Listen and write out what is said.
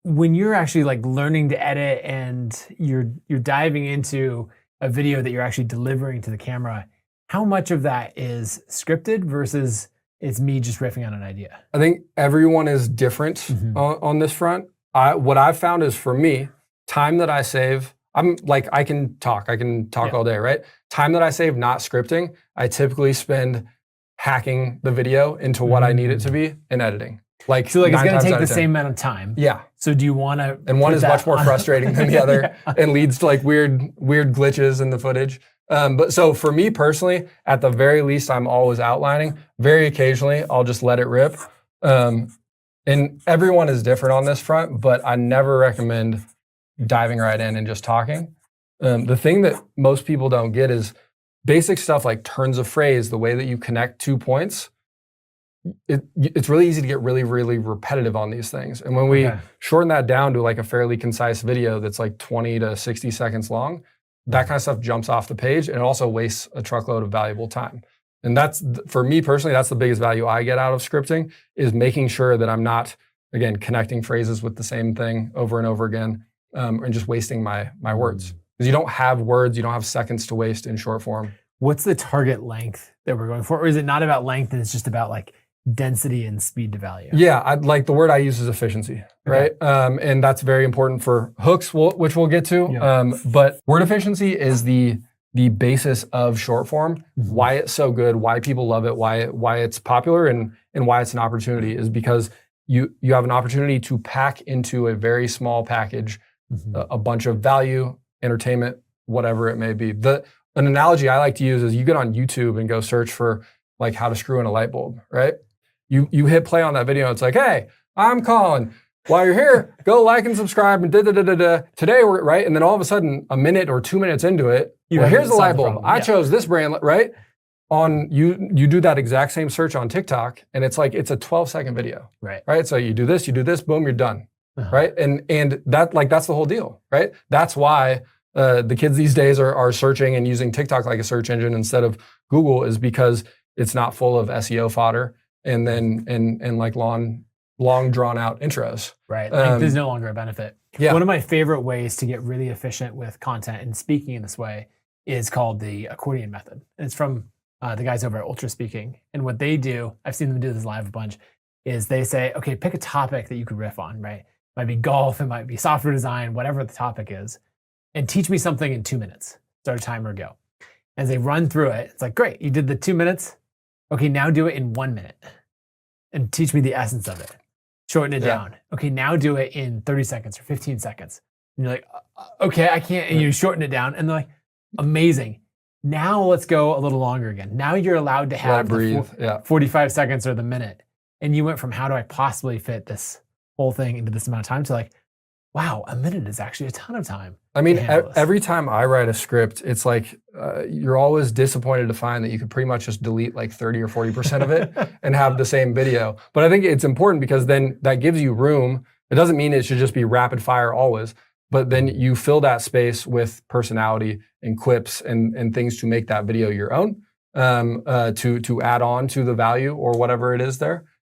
when you're actually like learning to edit and you're diving into a video that you're actually delivering to the camera, how much of that is scripted versus it's me just riffing on an idea? I think everyone is different on this front. What I've found is, for me, time that I save, I'm like, I can talk all day, right? Time that I save not scripting, I typically spend hacking the video into what I need it to be and editing. Like, so like it's gonna take the same amount of time. Yeah. So do you wanna And one is much more frustrating than the other and leads to like weird glitches in the footage. But so for me personally, at the very least, I'm always outlining. Very occasionally, I'll just let it rip. And everyone is different on this front, but I never recommend diving right in and just talking. The thing that most people don't get is basic stuff like turns of phrase, the way that you connect 2 points. It's really easy to get really, really repetitive on these things. And when we shorten that down to like a fairly concise video that's like 20 to 60 seconds long, that kind of stuff jumps off the page, and it also wastes a truckload of valuable time. And that's, for me personally, that's the biggest value I get out of scripting, is making sure that I'm not, again, connecting phrases with the same thing over and over again, and just wasting my words. Because you don't have words, you don't have seconds to waste in short form. What's the target length that we're going for? Or is it not about length and it's just about like density and speed to value? Yeah, like the word I use is efficiency, right? And that's very important for hooks, which we'll get to. But word efficiency is the basis of short form. Why it's so good, why people love it, why it's popular, and why it's an opportunity is because you have an opportunity to pack into a very small package a bunch of value, entertainment, whatever it may be. An analogy I like to use is you get on YouTube and go search for like how to screw in a light bulb, right? You hit play on that video, and it's like, hey, I'm Colin. While you're here, go like and subscribe and da-da-da-da-da. Today, we're right, and then all of a sudden, a minute or 2 minutes into it, here's the light bulb. I chose this brand, right? You do that exact same search on TikTok, and it's like, it's a 12-second video, right? So you do this, boom, you're done, right? And that's the whole deal, right? That's why the kids these days are searching and using TikTok like a search engine instead of Google, is because it's not full of SEO fodder and like long drawn out intros. Right, like there's no longer a benefit. One of my favorite ways to get really efficient with content and speaking in this way is called the Accordion Method. And it's from the guys over at Ultra Speaking. And what they do, I've seen them do this live a bunch, is they say, okay, pick a topic that you could riff on, right? It might be golf, it might be software design, whatever the topic is, and teach me something in 2 minutes. Start a timer, go. As they run through it, it's like, great, you did the 2 minutes. Okay, now do it in 1 minute and teach me the essence of it. Shorten it down. Okay, now do it in 30 seconds or 15 seconds. And you're like, okay, I can't, and you shorten it down, and they're like, amazing. Now let's go a little longer again. Now you're allowed to have the 45 seconds or the minute. And you went from how do I possibly fit this whole thing into this amount of time to like, wow, a minute is actually a ton of time. I mean, every time I write a script, it's like you're always disappointed to find that you could pretty much just delete like 30 or 40% of it and have the same video. But I think it's important because then that gives you room. It doesn't mean it should just be rapid fire always, but then you fill that space with personality and clips and things to make that video your own, to add on to the value or whatever it is there.